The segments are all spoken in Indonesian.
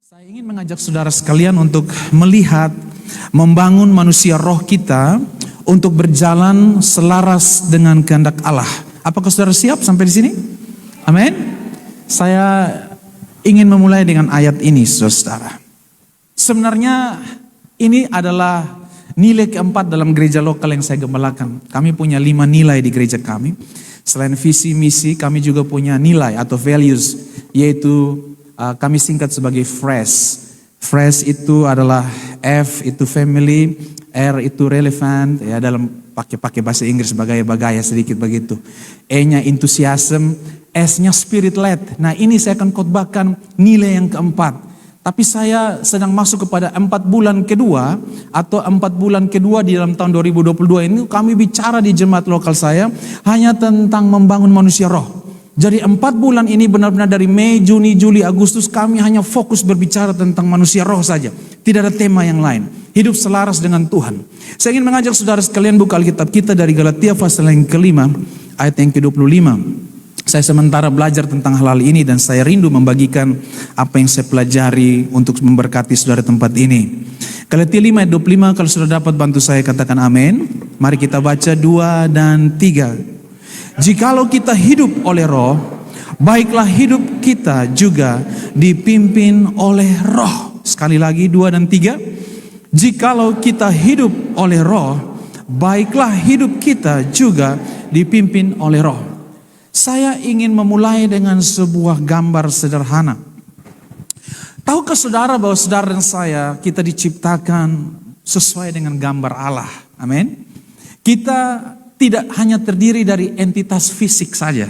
Saya ingin mengajak saudara sekalian untuk melihat, membangun manusia roh kita untuk berjalan selaras dengan kehendak Allah. Apakah saudara siap sampai di sini? Amin. Saya ingin memulai dengan ayat ini, saudara. Sebenarnya ini adalah nilai keempat dalam gereja lokal yang saya gembalakan. Kami punya 5 nilai di gereja kami. Selain visi misi, kami juga punya nilai atau values, yaitu kami singkat sebagai FRESH. FRESH itu adalah F itu family, R itu relevant, ya dalam pakai bahasa Inggris bagaya sedikit begitu. E-nya enthusiasm, S-nya spirit led. Nah, ini saya akan khotbahkan nilai yang keempat. Tapi saya sedang masuk kepada 4 bulan kedua atau 4 bulan kedua di dalam tahun 2022 ini kami bicara di jemaat lokal saya hanya tentang membangun manusia roh. Jadi 4 bulan ini benar-benar dari Mei, Juni, Juli, Agustus kami hanya fokus berbicara tentang manusia roh saja. Tidak ada tema yang lain. Hidup selaras dengan Tuhan. Saya ingin mengajak saudara sekalian buka Alkitab kita dari Galatia pasal yang ke-5 ayat yang ke-25. Saya sementara belajar tentang hal-hal ini dan saya rindu membagikan apa yang saya pelajari untuk memberkati saudara tempat ini. Galatia 5 ayat 25, kalau saudara dapat bantu saya katakan amin. Mari kita baca 2 dan 3. Jikalau kita hidup oleh roh, baiklah hidup kita juga dipimpin oleh roh. Sekali lagi 2 dan 3. Jikalau kita hidup oleh roh, baiklah hidup kita juga dipimpin oleh roh. Saya ingin memulai dengan sebuah gambar sederhana. Tahukah saudara bahwa saudara dan saya, kita diciptakan sesuai dengan gambar Allah. Amin. Kita tidak hanya terdiri dari entitas fisik saja.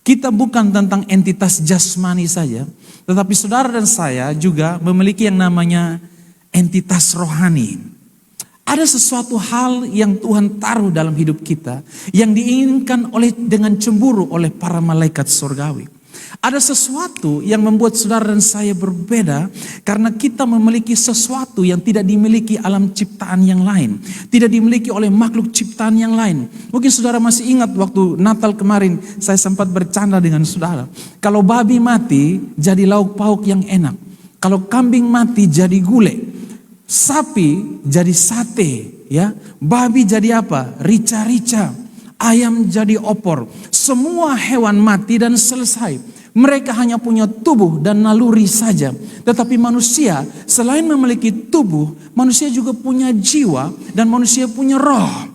Kita bukan tentang entitas jasmani saja. Tetapi saudara dan saya juga memiliki yang namanya entitas rohani. Ada sesuatu hal yang Tuhan taruh dalam hidup kita yang diinginkan dengan cemburu oleh para malaikat surgawi. Ada sesuatu yang membuat saudara dan saya berbeda karena kita memiliki sesuatu yang tidak dimiliki alam ciptaan yang lain. Tidak dimiliki oleh makhluk ciptaan yang lain. Mungkin saudara masih ingat waktu Natal kemarin saya sempat bercanda dengan saudara. Kalau babi mati jadi lauk pauk yang enak. Kalau kambing mati jadi gulai. Sapi jadi sate, ya. Babi jadi apa? Rica-rica. Ayam jadi opor. Semua hewan mati dan selesai. Mereka hanya punya tubuh dan naluri saja. Tetapi manusia selain memiliki tubuh, manusia juga punya jiwa dan manusia punya roh.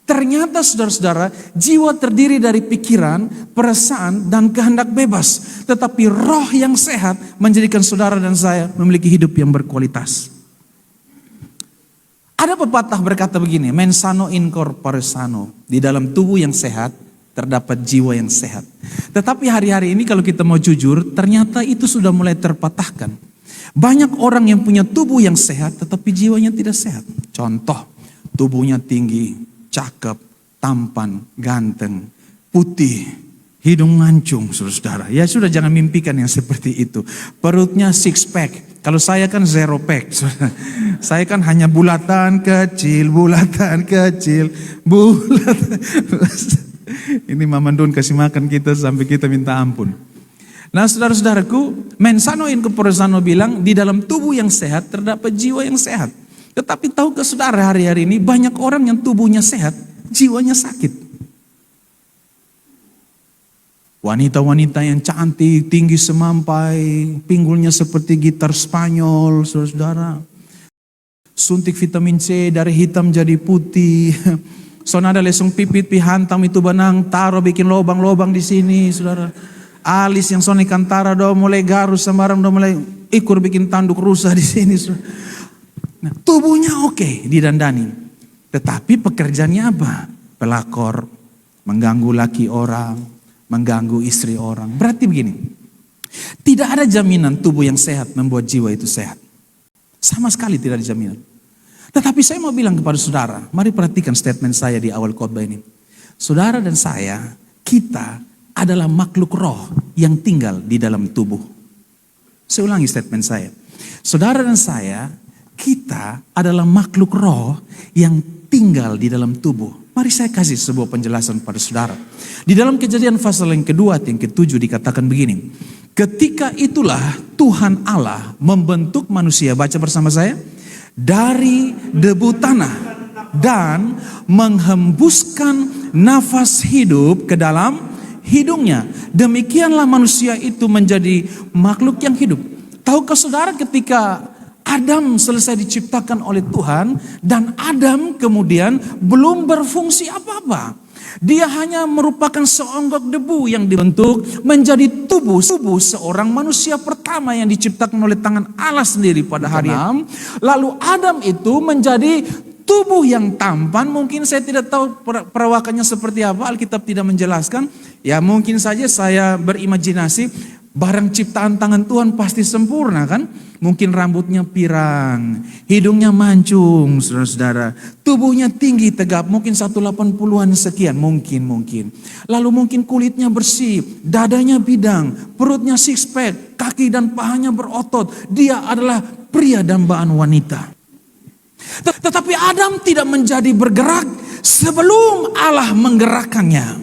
Ternyata saudara-saudara, jiwa terdiri dari pikiran, perasaan, dan kehendak bebas. Tetapi roh yang sehat menjadikan saudara dan saya memiliki hidup yang berkualitas. Ada pepatah berkata begini, mens sano in corpore sano. Di dalam tubuh yang sehat, terdapat jiwa yang sehat. Tetapi hari-hari ini kalau kita mau jujur, ternyata itu sudah mulai terpatahkan. Banyak orang yang punya tubuh yang sehat, tetapi jiwanya tidak sehat. Contoh, tubuhnya tinggi, cakep, tampan, ganteng, putih, hidung mancung, saudara. Ya sudah, jangan mimpikan yang seperti itu. Perutnya six pack. Kalau saya kan zero pack. Saya kan hanya bulatan kecil, bulatan. Ini Mama Don kasih makan kita sampai kita minta ampun. Nah saudara-saudaraku, mensano in corpore sano bilang di dalam tubuh yang sehat terdapat jiwa yang sehat. Tetapi tahukah saudara hari-hari ini banyak orang yang tubuhnya sehat, jiwanya sakit. Wanita-wanita yang cantik, tinggi semampai, pinggulnya seperti gitar Spanyol, saudara-saudara. Suntik vitamin C dari hitam jadi putih. Sonada lesung pipit pihantam itu benang, taruh bikin lobang-lobang di sini, saudara. Alis yang soni kantara do mulai garus sembarang do mulai ikur bikin tanduk rusa di sini, saudara. Nah, tubuhnya oke, didandani. Tetapi pekerjaannya apa? Pelakor, mengganggu laki orang, mengganggu istri orang. Berarti begini, tidak ada jaminan tubuh yang sehat membuat jiwa itu sehat. Sama sekali tidak ada jaminan. Tetapi saya mau bilang kepada saudara, mari perhatikan statement saya di awal khotbah ini. Saudara dan saya, kita adalah makhluk roh yang tinggal di dalam tubuh. Saya ulangi statement saya. Saudara dan saya, kita adalah makhluk roh yang tinggal di dalam tubuh. Mari saya kasih sebuah penjelasan pada saudara. Di dalam Kejadian pasal yang kedua, yang ke-7 dikatakan begini. Ketika itulah Tuhan Allah membentuk manusia, baca bersama saya, dari debu tanah dan menghembuskan nafas hidup ke dalam hidungnya. Demikianlah manusia itu menjadi makhluk yang hidup. Tahukah saudara, ketika Adam selesai diciptakan oleh Tuhan dan Adam kemudian belum berfungsi apa-apa. Dia hanya merupakan seonggok debu yang dibentuk menjadi tubuh seorang manusia pertama yang diciptakan oleh tangan Allah sendiri pada hari Adam. Lalu Adam itu menjadi tubuh yang tampan. Mungkin saya tidak tahu perawakannya seperti apa, Alkitab tidak menjelaskan. Ya mungkin saja saya berimajinasi, barang ciptaan tangan Tuhan pasti sempurna kan? Mungkin rambutnya pirang, hidungnya mancung, saudara-saudara. Tubuhnya tinggi tegap, mungkin 180-an sekian, mungkin. Lalu mungkin kulitnya bersih, dadanya bidang, perutnya six pack, kaki dan pahanya berotot. Dia adalah pria dambaan wanita. Tetapi Adam tidak menjadi bergerak sebelum Allah menggerakkannya.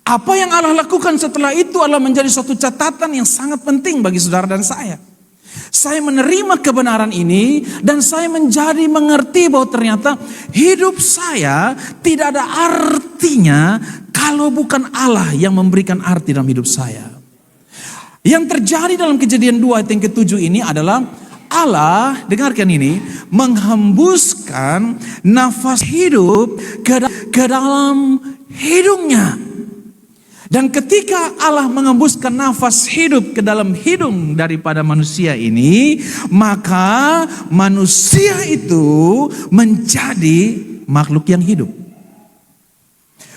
Apa yang Allah lakukan setelah itu adalah menjadi suatu catatan yang sangat penting bagi saudara dan saya. Saya menerima kebenaran ini dan saya menjadi mengerti bahwa ternyata hidup saya tidak ada artinya kalau bukan Allah yang memberikan arti dalam hidup saya. Yang terjadi dalam Kejadian 2 ayat yang ke-7 ini adalah Allah, dengarkan ini, menghembuskan nafas hidup ke dalam hidungnya. Dan ketika Allah mengembuskan nafas hidup ke dalam hidung daripada manusia ini, maka manusia itu menjadi makhluk yang hidup.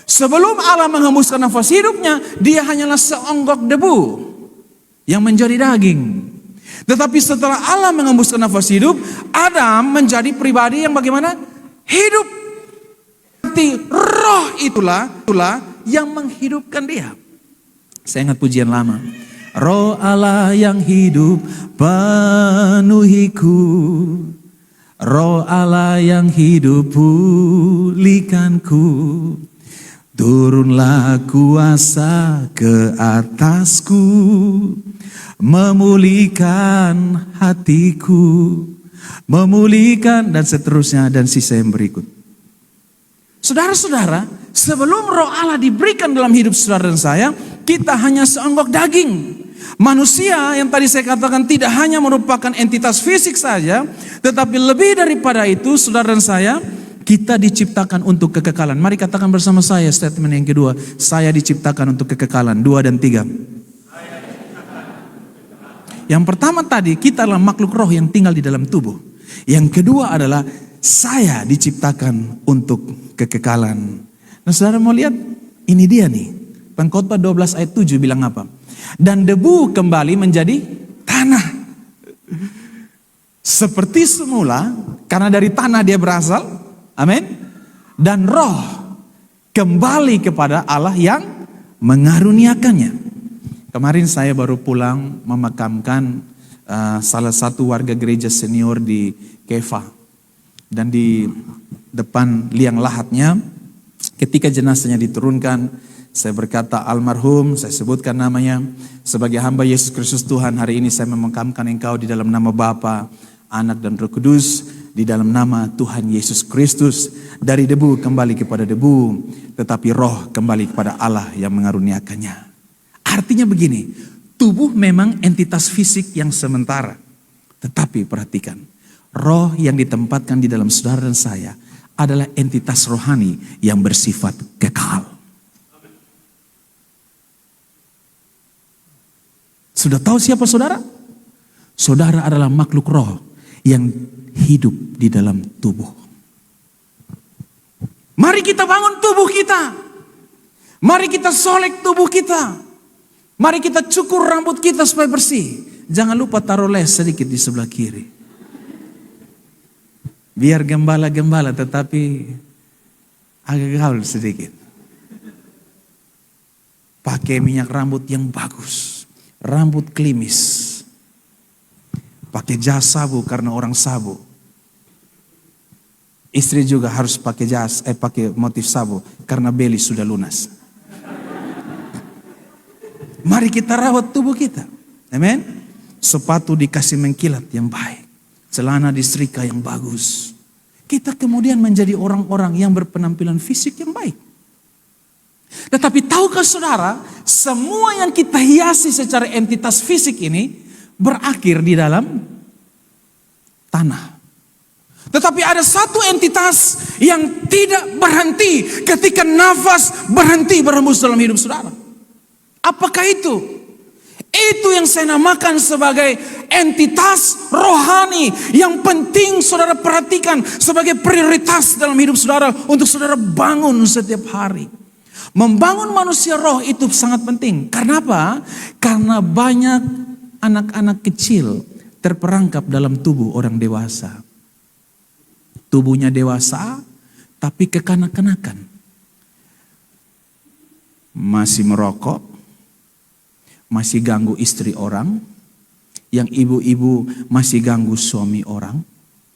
Sebelum Allah mengembuskan nafas hidupnya, dia hanyalah seonggok debu yang menjadi daging. Tetapi setelah Allah mengembuskan nafas hidup, Adam menjadi pribadi yang bagaimana? Hidup. Roh itulah yang menghidupkan dia. Saya ingat pujian lama. Roh Allah yang hidup penuhiku. Roh Allah yang hidup pulihkanku. Turunlah kuasa ke atasku, memulihkan hatiku, memulihkan dan seterusnya dan sisa yang berikut. Saudara-saudara, sebelum roh Allah diberikan dalam hidup saudara dan saya, kita hanya seonggok daging. Manusia yang tadi saya katakan tidak hanya merupakan entitas fisik saja, tetapi lebih daripada itu saudara dan saya, kita diciptakan untuk kekekalan. Mari katakan bersama saya statement yang kedua, saya diciptakan untuk kekekalan. 2 dan 3. Yang pertama tadi, kita adalah makhluk roh yang tinggal di dalam tubuh. Yang kedua adalah saya diciptakan untuk kekekalan. Nah saudara mau lihat, ini dia nih. Pengkhotbah 12 ayat 7 bilang apa? Dan debu kembali menjadi tanah. Seperti semula, karena dari tanah dia berasal. Amin. Dan roh kembali kepada Allah yang mengaruniakannya. Kemarin saya baru pulang memakamkan salah satu warga gereja senior di Kefa. Dan di depan liang lahatnya, ketika jenazahnya diturunkan, saya berkata, almarhum, saya sebutkan namanya, sebagai hamba Yesus Kristus Tuhan, hari ini saya memakamkan engkau di dalam nama Bapa, Anak dan Roh Kudus, di dalam nama Tuhan Yesus Kristus. Dari debu kembali kepada debu, tetapi roh kembali kepada Allah yang mengaruniakannya. Artinya begini, tubuh memang entitas fisik yang sementara. Tetapi perhatikan, roh yang ditempatkan di dalam saudara dan saya adalah entitas rohani yang bersifat kekal. Sudah tahu siapa saudara? Saudara adalah makhluk roh yang hidup di dalam tubuh. Mari kita bangun tubuh kita. Mari kita solek tubuh kita. Mari kita cukur rambut kita supaya bersih. Jangan lupa taruh les sedikit di sebelah kiri. Biar gembala-gembala tetapi agak gaul sedikit. Pakai minyak rambut yang bagus. Rambut klimis. Pakai jas sabu karena orang sabu. Istri juga harus pakai pakai motif sabu karena beli sudah lunas. Mari kita rawat tubuh kita. Amin. Sepatu dikasih mengkilat yang baik. Celana disetrika yang bagus. Kita kemudian menjadi orang-orang yang berpenampilan fisik yang baik. Tetapi tahukah saudara, semua yang kita hiasi secara entitas fisik ini berakhir di dalam tanah. Tetapi ada satu entitas yang tidak berhenti ketika nafas berhenti berhembus dalam hidup saudara. Apakah itu? Itu yang saya namakan sebagai entitas rohani yang penting saudara perhatikan sebagai prioritas dalam hidup saudara untuk saudara bangun setiap hari. Membangun manusia roh itu sangat penting. Karena apa? Karena banyak anak-anak kecil terperangkap dalam tubuh orang dewasa. Tubuhnya dewasa tapi kekanak-kanakan. Masih merokok, masih ganggu istri orang, yang ibu-ibu masih ganggu suami orang.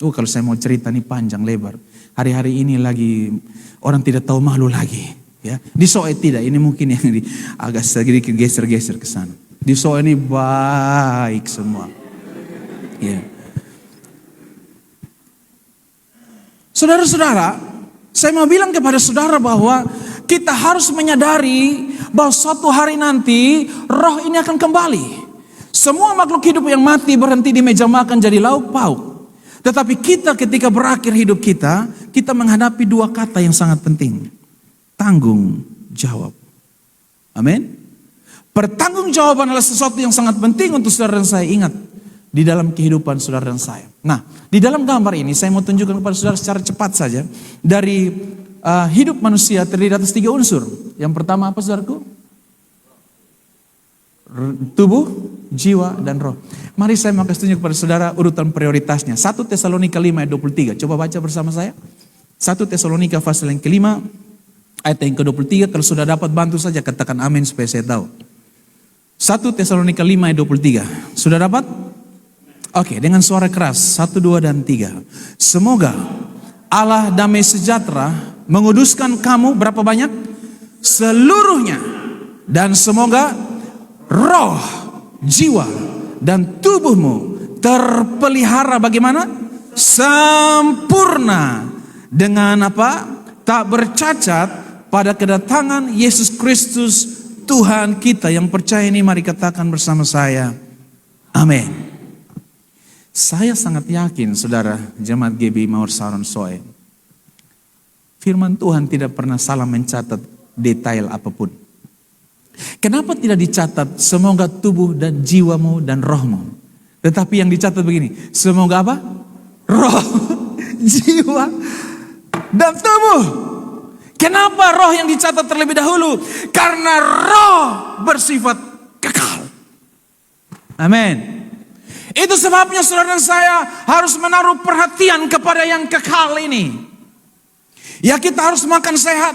Kalau saya mau cerita nih panjang lebar. Hari-hari ini lagi orang tidak tahu malu lagi. Ya, di Soe tidak, ini mungkin yang agak sedikit geser-geser ke sana. Di Soe ini baik semua. Ya. Saudara-saudara, saya mau bilang kepada saudara bahwa kita harus menyadari bahwa suatu hari nanti roh ini akan kembali. Semua makhluk hidup yang mati berhenti di meja makan jadi lauk pauk. Tetapi kita ketika berakhir hidup kita menghadapi dua kata yang sangat penting. Tanggung jawab. Amin. Pertanggungjawaban adalah sesuatu yang sangat penting untuk saudara dan saya ingat di dalam kehidupan saudara dan saya. Nah, di dalam gambar ini saya mau tunjukkan kepada saudara secara cepat saja dari hidup manusia terdiri atas 3 unsur. Yang pertama apa saudaraku? Tubuh, jiwa, dan roh. Mari saya mau kasih tunjuk kepada saudara urutan prioritasnya. 1 Tesalonika 5 ayat 23. Coba baca bersama saya. 1 Tesalonika pasal yang kelima ayat yang ke-23. Kalau sudah dapat bantu saja katakan amin supaya saya tahu. 1 Tesalonika 5 ayat 23. Sudah dapat? Oke, dengan suara keras. 1, 2, dan 3. Semoga Allah damai sejahtera menguduskan kamu berapa banyak? Seluruhnya. Dan semoga roh, jiwa, dan tubuhmu terpelihara bagaimana? Sempurna. Dengan apa? Tak bercacat pada kedatangan Yesus Kristus Tuhan kita. Yang percaya ini mari katakan bersama saya. Amin. Saya sangat yakin saudara jemaat GB Mawar Saron Soe. Firman Tuhan tidak pernah salah mencatat detail apapun. Kenapa tidak dicatat semoga tubuh dan jiwamu dan rohmu? Tetapi yang dicatat begini, semoga apa? Roh, jiwa, dan tubuh. Kenapa roh yang dicatat terlebih dahulu? Karena roh bersifat kekal. Amin. Itu sebabnya saudara dan saya harus menaruh perhatian kepada yang kekal ini. Ya kita harus makan sehat.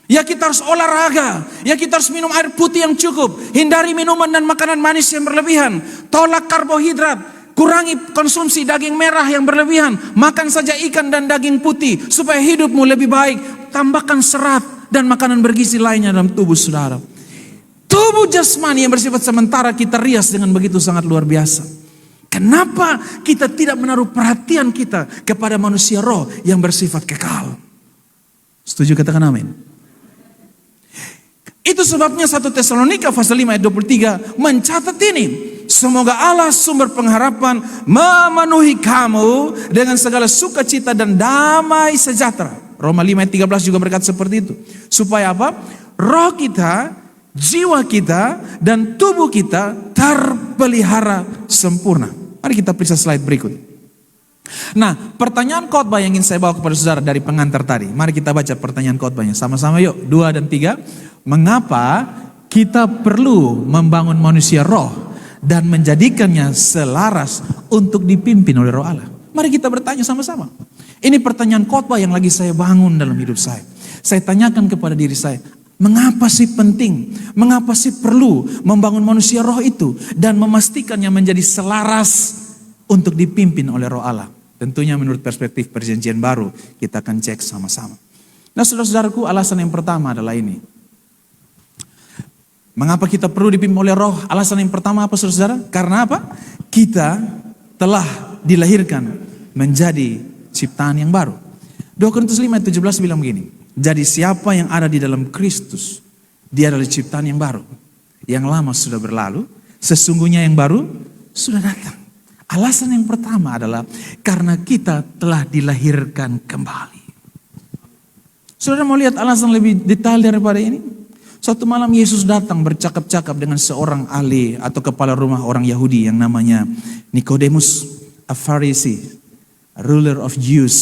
Ya kita harus olahraga. Ya kita harus minum air putih yang cukup. Hindari minuman dan makanan manis yang berlebihan. Tolak karbohidrat. Kurangi konsumsi daging merah yang berlebihan. Makan saja ikan dan daging putih. Supaya hidupmu lebih baik. Tambahkan serat dan makanan bergizi lainnya dalam tubuh saudara. Tubuh jasmani yang bersifat sementara kita rias dengan begitu sangat luar biasa. Kenapa kita tidak menaruh perhatian kita kepada manusia roh yang bersifat kekal? Setuju katakan amin. Itu sebabnya 1 Tesalonika pasal 5 ayat 23 mencatat ini. Semoga Allah sumber pengharapan memenuhi kamu dengan segala sukacita dan damai sejahtera. Roma 5 ayat 13 juga berkata seperti itu. Supaya apa? Roh kita, jiwa kita, dan tubuh kita terpelihara sempurna. Mari kita periksa slide berikut. Nah, pertanyaan khotbah yang ingin saya bawa kepada saudara dari pengantar tadi. Mari kita baca pertanyaan khotbahnya sama-sama yuk. 2 dan 3. Mengapa kita perlu membangun manusia roh dan menjadikannya selaras untuk dipimpin oleh roh Allah? Mari kita bertanya sama-sama. Ini pertanyaan khotbah yang lagi saya bangun dalam hidup saya. Saya tanyakan kepada diri saya, mengapa sih penting? Mengapa sih perlu membangun manusia roh itu dan memastikannya menjadi selaras untuk dipimpin oleh roh Allah? Tentunya menurut perspektif perjanjian baru kita akan cek sama-sama. Nah saudara-saudaraku, alasan yang pertama adalah ini. Mengapa kita perlu dipimpin oleh Roh? Alasan yang pertama apa saudara-saudara? Karena apa? Kita telah dilahirkan menjadi ciptaan yang baru. 2 Korintus 5 ayat 17 bilang begini. Jadi siapa yang ada di dalam Kristus, dia adalah ciptaan yang baru. Yang lama sudah berlalu, sesungguhnya yang baru sudah datang. Alasan yang pertama adalah karena kita telah dilahirkan kembali. Saudara mau lihat alasan lebih detail daripada ini? Suatu malam Yesus datang bercakap-cakap dengan seorang ahli atau kepala rumah orang Yahudi yang namanya Nikodemus, a Pharisee, a ruler of Jews.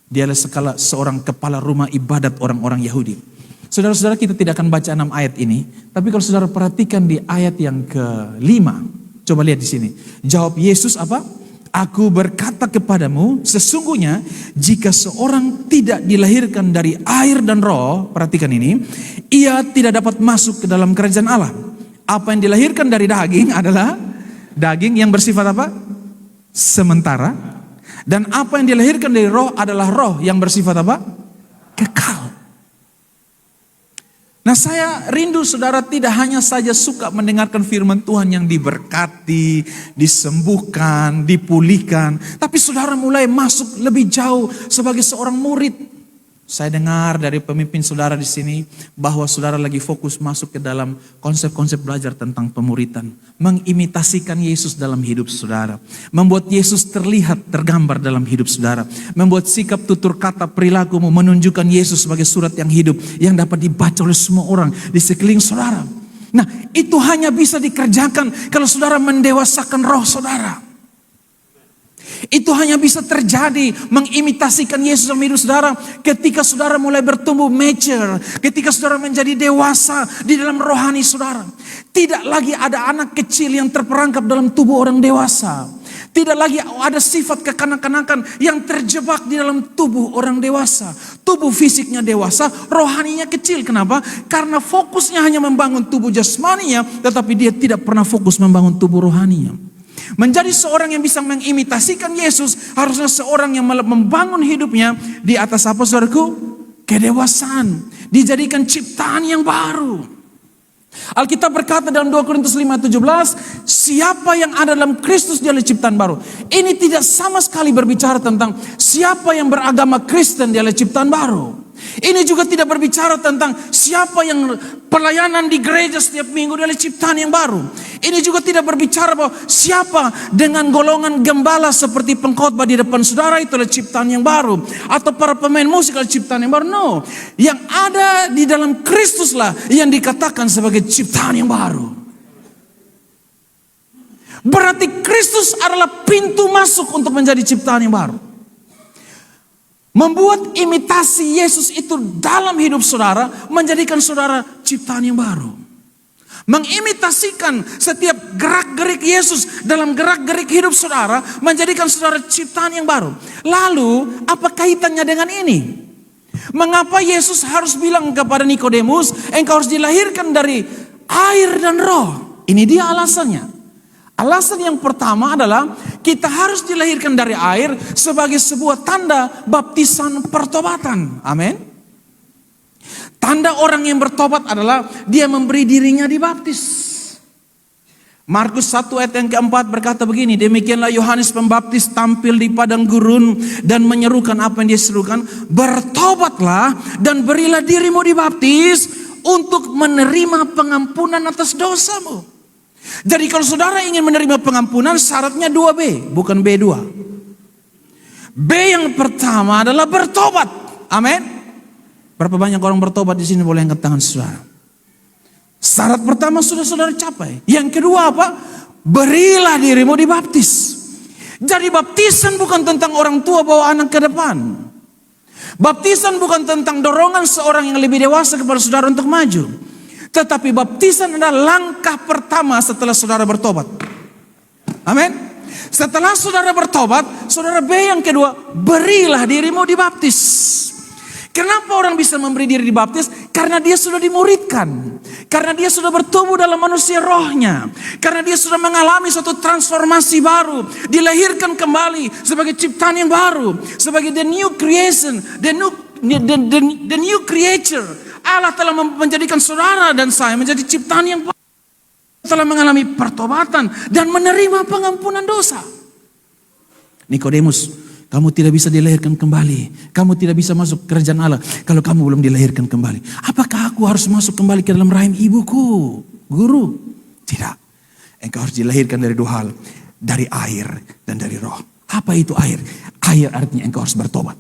Dia adalah seorang kepala rumah ibadat orang-orang Yahudi. Saudara-saudara, kita tidak akan baca 6 ayat ini, tapi kalau saudara perhatikan di ayat yang ke-5, coba lihat di sini. Jawab Yesus apa? Aku berkata kepadamu, sesungguhnya jika seorang tidak dilahirkan dari air dan roh, perhatikan ini, ia tidak dapat masuk ke dalam kerajaan Allah. Apa yang dilahirkan dari daging adalah daging yang bersifat apa? Sementara. Dan apa yang dilahirkan dari roh adalah roh yang bersifat apa? Kekal. Nah, saya rindu saudara tidak hanya saja suka mendengarkan firman Tuhan yang diberkati, disembuhkan, dipulihkan. Tapi saudara mulai masuk lebih jauh sebagai seorang murid. Saya dengar dari pemimpin saudara di sini bahwa saudara lagi fokus masuk ke dalam konsep-konsep belajar tentang pemuritan. Mengimitasikan Yesus dalam hidup saudara. Membuat Yesus terlihat, tergambar dalam hidup saudara. Membuat sikap, tutur kata, perilakumu menunjukkan Yesus sebagai surat yang hidup. Yang dapat dibaca oleh semua orang di sekeliling saudara. Nah, itu hanya bisa dikerjakan kalau saudara mendewasakan roh saudara. Itu hanya bisa terjadi mengimitasikan Yesus dalam hidup saudara ketika saudara mulai bertumbuh mature, ketika saudara menjadi dewasa di dalam rohani saudara. Tidak lagi ada anak kecil yang terperangkap dalam tubuh orang dewasa. Tidak lagi ada sifat kekanak-kanakan yang terjebak di dalam tubuh orang dewasa. Tubuh fisiknya dewasa, rohaninya kecil. Kenapa? Karena fokusnya hanya membangun tubuh jasmaninya, tetapi dia tidak pernah fokus membangun tubuh rohaninya. Menjadi seorang yang bisa mengimitasikan Yesus harusnya seorang yang membangun hidupnya di atas apa saudaraku? Kedewasaan. Dijadikan ciptaan yang baru. Alkitab berkata dalam 2 Korintus 5:17, siapa yang ada dalam Kristus dia adalah ciptaan baru. Ini tidak sama sekali berbicara tentang siapa yang beragama Kristen dia adalah ciptaan baru. Ini juga tidak berbicara tentang siapa yang pelayanan di gereja setiap minggu dia adalah ciptaan yang baru. Ini juga tidak berbicara bahwa siapa dengan golongan gembala seperti pengkhotbah di depan saudara itu adalah ciptaan yang baru. Atau para pemain musik adalah ciptaan yang baru. No, yang ada di dalam Kristus lah yang dikatakan sebagai ciptaan yang baru. Berarti Kristus adalah pintu masuk untuk menjadi ciptaan yang baru. Membuat imitasi Yesus itu dalam hidup saudara menjadikan saudara ciptaan yang baru. Mengimitasikan setiap gerak-gerik Yesus dalam gerak-gerik hidup saudara menjadikan saudara ciptaan yang baru. Lalu apa kaitannya dengan ini? Mengapa Yesus harus bilang kepada Nikodemus, engkau harus dilahirkan dari air dan roh? Ini dia alasannya. Alasan yang pertama adalah kita harus dilahirkan dari air sebagai sebuah tanda baptisan pertobatan. Amin. Tanda orang yang bertobat adalah dia memberi dirinya dibaptis. Markus 1 ayat yang keempat berkata begini, demikianlah Yohanes Pembaptis tampil di padang gurun dan menyerukan apa yang dia serukan, bertobatlah dan berilah dirimu dibaptis untuk menerima pengampunan atas dosamu. Jadi kalau saudara ingin menerima pengampunan syaratnya 2B, bukan B2. B yang pertama adalah bertobat. Amin. Berapa banyak orang bertobat di sini, boleh angkat tangan saudara. Syarat pertama sudah saudara capai. Yang kedua apa? Berilah dirimu dibaptis. Jadi baptisan bukan tentang orang tua bawa anak ke depan. Baptisan bukan tentang dorongan seorang yang lebih dewasa kepada saudara untuk maju. Tetapi baptisan adalah langkah pertama setelah saudara bertobat. Amin. Setelah saudara bertobat, saudara B yang kedua, berilah dirimu dibaptis. Kenapa orang bisa memberi diri dibaptis? Karena dia sudah dimuridkan. Karena dia sudah bertumbuh dalam manusia rohnya. Karena dia sudah mengalami suatu transformasi baru. Dilahirkan kembali sebagai ciptaan yang baru. Sebagai the new creation, the new creature. Allah telah menjadikan saudara dan saya menjadi ciptaan yang baru. Telah mengalami pertobatan dan menerima pengampunan dosa. Nikodemus, kamu tidak bisa dilahirkan kembali. Kamu tidak bisa masuk kerajaan Allah kalau kamu belum dilahirkan kembali. Apakah aku harus masuk kembali ke dalam rahim ibuku, guru? Tidak. Engkau harus dilahirkan dari dua hal. Dari air dan dari roh. Apa itu air? Air artinya engkau harus bertobat.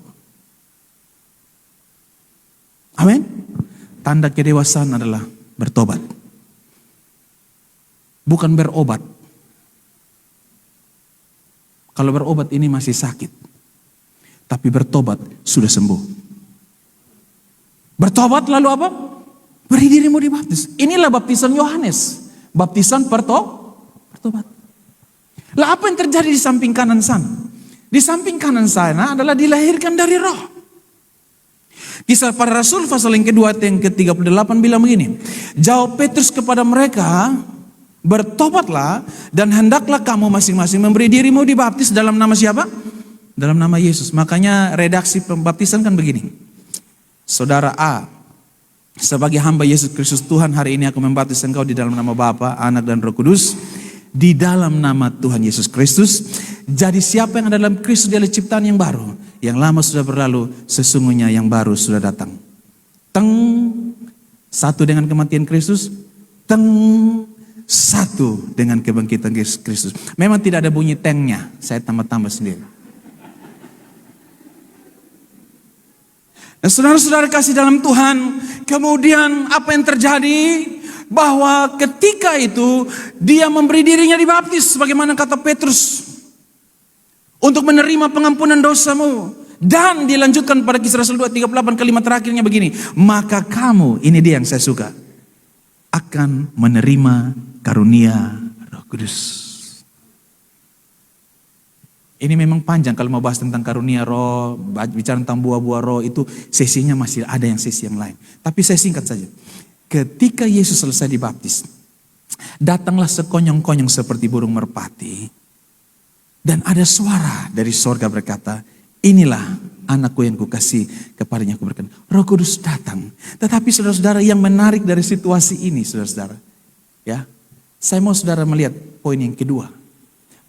Amin. Tanda kedewasaan adalah bertobat. Bukan berobat. Kalau berobat ini masih sakit. Tapi bertobat sudah sembuh. Bertobat lalu apa? Beri dirimu dibaptis. Inilah baptisan Yohanes. Baptisan bertobat. Lah apa yang terjadi di samping kanan sana? Di samping kanan sana adalah dilahirkan dari roh. Kisah para Rasul pasal yang kedua yang ke-38 bilang begini. Jawab Petrus kepada mereka, bertobatlah dan hendaklah kamu masing-masing memberi dirimu dibaptis dalam nama siapa? Dalam nama Yesus. Makanya redaksi pembaptisan kan begini. Saudara A, sebagai hamba Yesus Kristus Tuhan, hari ini aku membaptis engkau di dalam nama Bapa, Anak dan Roh Kudus. Di dalam nama Tuhan Yesus Kristus. Jadi siapa yang ada dalam Kristus dia adalah ciptaan yang baru. Yang lama sudah berlalu, sesungguhnya yang baru sudah datang. Teng, satu dengan kematian Kristus. Teng, satu dengan kebangkitan Kristus. Memang tidak ada bunyi tengnya, saya tambah-tambah sendiri. Dan saudara-saudara kasih dalam Tuhan, kemudian apa yang terjadi? Bahwa ketika itu dia memberi dirinya dibaptis, sebagaimana kata Petrus, untuk menerima pengampunan dosamu. Dan dilanjutkan pada Kisah Rasul 2:38 kalimat terakhirnya begini, maka kamu, ini dia yang saya suka, akan menerima karunia Roh Kudus. Ini memang panjang kalau mau bahas tentang karunia roh, bicara tentang buah-buah roh, itu sesinya masih ada yang sesi yang lain. Tapi saya singkat saja. Ketika Yesus selesai dibaptis, datanglah sekonyong-konyong seperti burung merpati. Dan ada suara dari sorga berkata, inilah anakku yang kukasih, kepadanya aku berkenan. Roh Kudus datang. Tetapi saudara-saudara, yang menarik dari situasi ini, saudara-saudara, ya, saya mau saudara melihat poin yang kedua.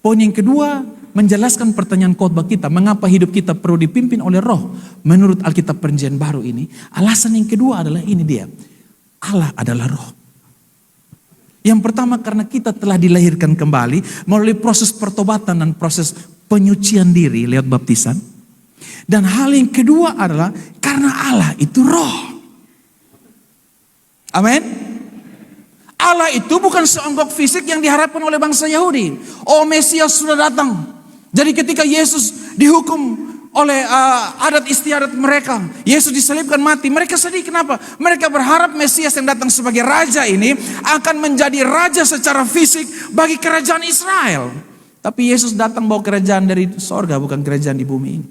Poin yang kedua menjelaskan pertanyaan khotbah kita, mengapa hidup kita perlu dipimpin oleh roh menurut Alkitab Perjanjian Baru ini. Alasan yang kedua adalah ini dia, Allah adalah roh. Yang pertama karena kita telah dilahirkan kembali melalui proses pertobatan dan proses penyucian diri lewat baptisan. Dan hal yang kedua adalah karena Allah itu roh. Amin. Allah itu bukan seonggok fisik yang diharapkan oleh bangsa Yahudi. Oh, Mesias sudah datang. Jadi ketika Yesus dihukum oleh adat istiadat mereka, Yesus disalibkan mati, mereka sedih. Kenapa? Mereka berharap Mesias yang datang sebagai raja ini akan menjadi raja secara fisik bagi kerajaan Israel. Tapi Yesus datang bawa kerajaan dari sorga, bukan kerajaan di bumi ini.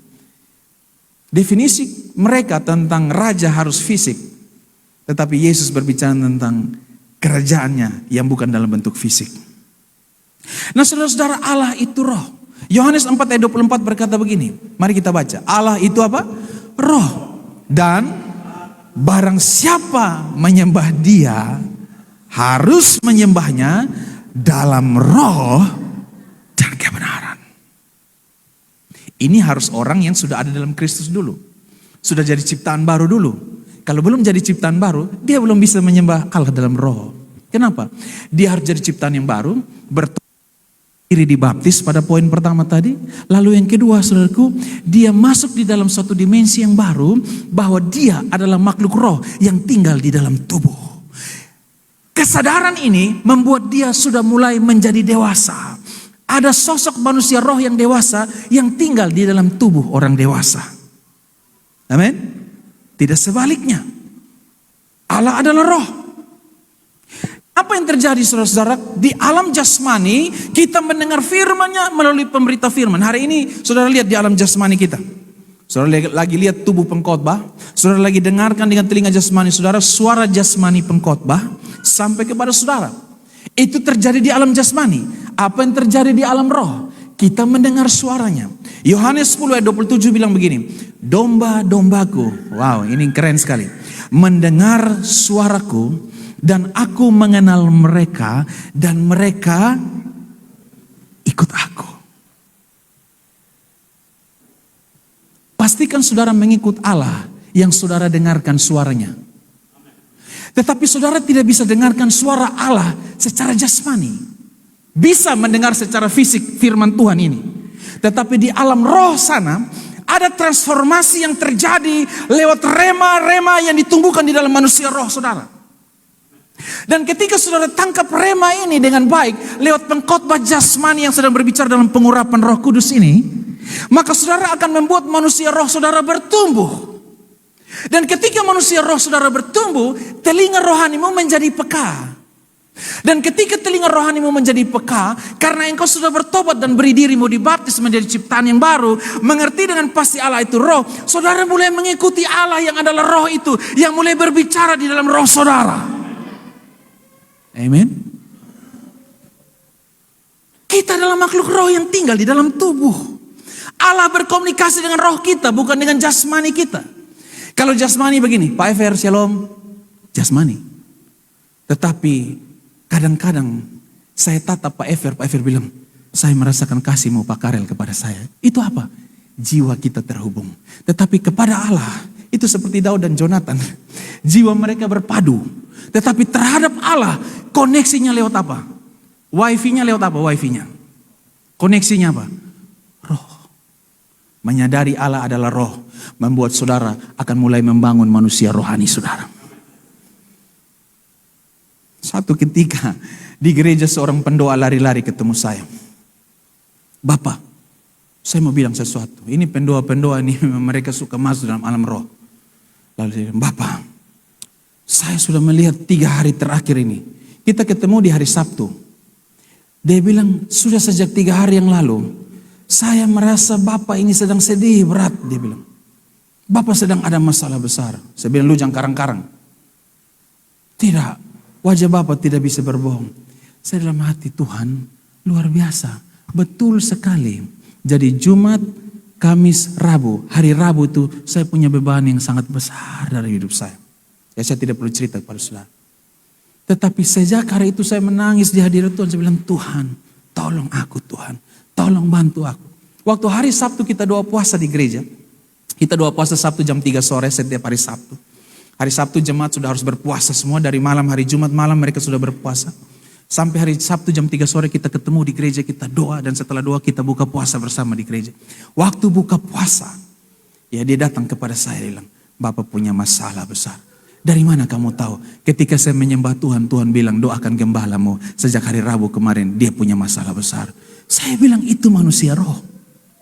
Definisi mereka tentang raja harus fisik, tetapi Yesus berbicara tentang kerajaannya yang bukan dalam bentuk fisik. Nah, saudara-saudara, Allah itu roh. Yohanes 4 ayat 24 berkata begini. Mari kita baca. Allah itu apa? Roh. Dan barang siapa menyembah dia, harus menyembahnya dalam roh dan kebenaran. Ini harus orang yang sudah ada dalam Kristus dulu. Sudah jadi ciptaan baru dulu. Kalau belum jadi ciptaan baru, dia belum bisa menyembah Allah dalam roh. Kenapa? Dia harus jadi ciptaan yang baru, diri dibaptis pada poin pertama tadi. Lalu yang kedua, saudaraku, dia masuk di dalam suatu dimensi yang baru, bahwa dia adalah makhluk roh yang tinggal di dalam tubuh. Kesadaran ini membuat dia sudah mulai menjadi dewasa. Ada sosok manusia roh yang dewasa yang tinggal di dalam tubuh orang dewasa. Amin. Tidak sebaliknya. Allah adalah roh. Apa yang terjadi saudara-saudara? Di alam jasmani kita mendengar firman-Nya melalui pemberita firman. Hari ini saudara lihat di alam jasmani kita. Saudara lagi lihat tubuh pengkhotbah. Saudara lagi dengarkan dengan telinga jasmani saudara suara jasmani pengkhotbah sampai kepada saudara. Itu terjadi di alam jasmani. Apa yang terjadi di alam roh? Kita mendengar suaranya. Yohanes 10 ayat 27 bilang begini. Domba-dombaku. Wow, ini keren sekali. mendengar suaraku, dan aku mengenal mereka, dan mereka ikut aku. Pastikan saudara mengikut Allah yang saudara dengarkan suaranya. Tetapi saudara tidak bisa dengarkan suara Allah secara jasmani. Bisa mendengar secara fisik firman Tuhan ini. Tetapi di alam roh sana ada transformasi yang terjadi lewat rema-rema yang ditumbuhkan di dalam manusia roh saudara. Dan ketika saudara tangkap rema ini dengan baik lewat pengkhotbah jasmani yang sedang berbicara dalam pengurapan Roh Kudus ini, maka saudara akan membuat manusia roh saudara bertumbuh. Dan ketika manusia roh saudara bertumbuh, telinga rohanimu menjadi peka. Dan ketika telinga rohanimu menjadi peka, karena engkau sudah bertobat dan beri dirimu dibaptis menjadi ciptaan yang baru, mengerti dengan pasti Allah itu roh, saudara mulai mengikuti Allah yang adalah roh itu, yang mulai berbicara di dalam roh saudara. Amen. Kita adalah makhluk roh yang tinggal di dalam tubuh. Allah berkomunikasi dengan roh kita, bukan dengan jasmani kita. Kalau jasmani begini, Pak Efer, shalom, jasmani. Tetapi kadang-kadang saya tatap Pak Efer bilang, saya merasakan kasih-Mu Pak Karel kepada saya. Itu apa? Jiwa kita terhubung. Tetapi kepada Allah, itu seperti Daud dan Jonathan. Jiwa mereka berpadu. Tetapi terhadap Allah, koneksinya lewat apa? Wifi-nya lewat apa? Wifi-nya. Koneksinya apa? Roh. Menyadari Allah adalah roh. Membuat saudara akan mulai membangun manusia rohani saudara. Satu ketika di gereja seorang pendoa lari-lari ketemu saya. Bapak, saya mau bilang sesuatu. Ini pendoa-pendoa ini mereka suka masuk dalam alam roh. Lalu dia bilang, Bapak, saya sudah melihat 3 hari terakhir ini. Kita ketemu di hari Sabtu. Dia bilang, sudah sejak 3 hari yang lalu, saya merasa Bapak ini sedang sedih berat. Dia bilang, Bapak sedang ada masalah besar. Saya bilang, lu jangan karang-karang. Tidak, wajah Bapak tidak bisa berbohong. Saya dalam hati, Tuhan luar biasa. Betul sekali. Jadi Jumat, Kamis, Rabu. Hari Rabu itu saya punya beban yang sangat besar dalam hidup saya. Ya saya tidak perlu cerita kepada saudara. Tetapi sejak hari itu saya menangis di hadirat Tuhan. Saya bilang, Tuhan tolong aku Tuhan. Tolong bantu aku. Waktu hari Sabtu kita doa puasa di gereja. Kita doa puasa Sabtu jam 3 sore setiap hari Sabtu. Hari Sabtu jemaat sudah harus berpuasa semua. Dari malam hari Jumat malam mereka sudah berpuasa. Sampai hari Sabtu jam 3 sore kita ketemu di gereja. Kita doa dan setelah doa kita buka puasa bersama di gereja. Waktu buka puasa. Ya dia datang kepada saya dia bilang, Bapak punya masalah besar. Dari mana kamu tahu? Ketika saya menyembah Tuhan, Tuhan bilang doakan gembalamu. Sejak hari Rabu kemarin dia punya masalah besar. Saya bilang itu manusia roh.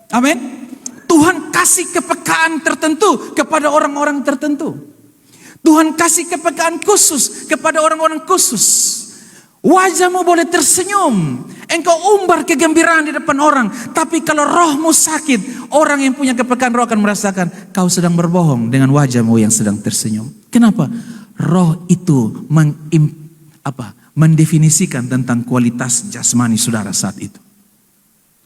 Amin. Tuhan kasih kepekaan tertentu kepada orang-orang tertentu. Tuhan kasih kepekaan khusus kepada orang-orang khusus. Wajahmu boleh tersenyum. Engkau umbar kegembiraan di depan orang. Tapi kalau rohmu sakit, orang yang punya kepekaan roh akan merasakan kau sedang berbohong dengan wajahmu yang sedang tersenyum. Kenapa? Roh itu mendefinisikan tentang kualitas jasmani saudara saat itu.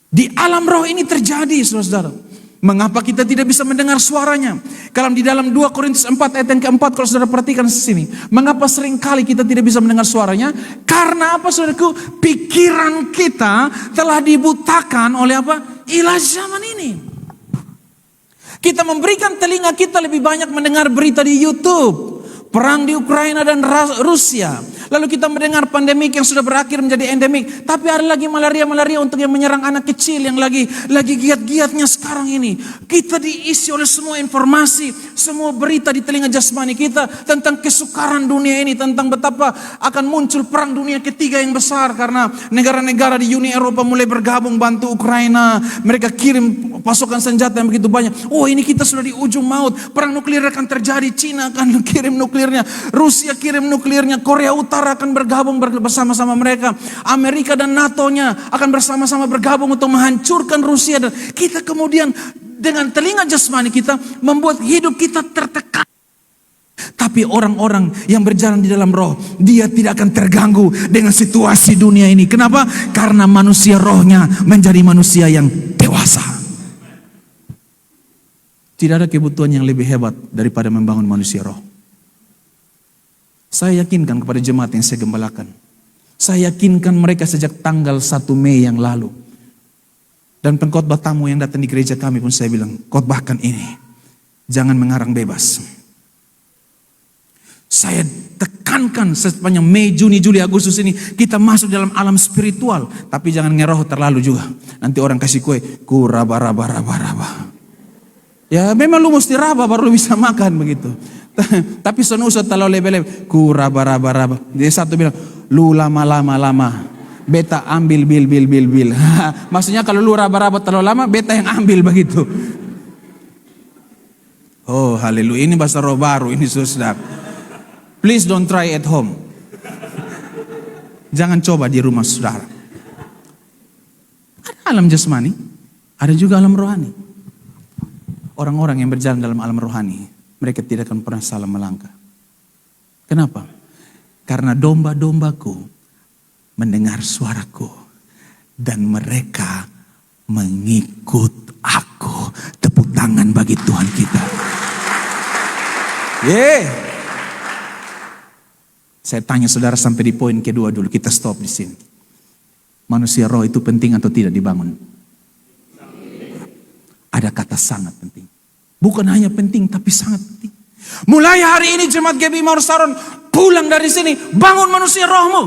Di alam roh ini terjadi saudara-saudara. Mengapa kita tidak bisa mendengar suaranya? Kalau di dalam 2 Korintus 4 ayat yang keempat, kalau saudara perhatikan di sini, mengapa seringkali kita tidak bisa mendengar suaranya? Karena apa saudaraku? Pikiran kita telah dibutakan oleh apa? Ilah zaman ini. Kita memberikan telinga kita lebih banyak mendengar berita di YouTube. Perang di Ukraina dan Rusia. Lalu kita mendengar pandemik yang sudah berakhir menjadi endemik. Tapi ada lagi malaria-malaria untuk yang menyerang anak kecil yang lagi giat-giatnya sekarang ini. Kita diisi oleh semua informasi, semua berita di telinga jasmani kita tentang kesukaran dunia ini, tentang betapa akan muncul perang dunia ketiga yang besar karena negara-negara di Uni Eropa mulai bergabung bantu Ukraina. Mereka kirim pasukan senjata yang begitu banyak. Oh, ini kita sudah di ujung maut. Perang nuklir akan terjadi, Cina akan kirim nuklirnya, Rusia kirim nuklirnya, Korea Utara akan bergabung bersama-sama mereka. Amerika dan NATO-nya akan bersama-sama bergabung untuk menghancurkan Rusia. Dan kita kemudian dengan telinga jasmani kita membuat hidup kita tertekan. Tapi orang-orang yang berjalan di dalam roh, dia tidak akan terganggu dengan situasi dunia ini. Kenapa? Karena manusia rohnya menjadi manusia yang dewasa. Tidak ada kebutuhan yang lebih hebat daripada membangun manusia roh. Saya yakinkan kepada jemaat yang saya gembalakan. Saya yakinkan mereka sejak tanggal 1 Mei yang lalu. Dan pengkhotbah tamu yang datang di gereja kami pun saya bilang, khotbahkan ini. Jangan mengarang bebas. Saya tekankan sepanjang Mei, Juni, Juli, Agustus ini kita masuk dalam alam spiritual. Tapi jangan ngeroh terlalu juga. Nanti orang kasih kue, ku raba. Ya memang lu mesti raba baru lu bisa makan begitu. Tapi sono usah terlalu lebe-lebe, ku raba. Dia satu bilang, lu lama. Beta ambil bil. Maksudnya kalau lu raba-raba terlalu lama, beta yang ambil begitu. Oh haleluya, ini bahasa roh baru ini saudara. Please don't try at home. Jangan coba di rumah saudara. Ada alam jasmani, ada juga alam rohani. Orang-orang yang berjalan dalam alam rohani, mereka tidak akan pernah salah melangkah. Kenapa? Karena domba-dombaku mendengar suaraku dan mereka mengikut aku. Tepuk tangan bagi Tuhan kita. Saya tanya saudara sampai di poin kedua dulu, kita stop di sini. Manusia roh itu penting atau tidak dibangun? Ada kata sangat penting. Bukan hanya penting tapi sangat penting. Mulai hari ini jemaat GBI Mawar Saron pulang dari sini, bangun manusia rohmu.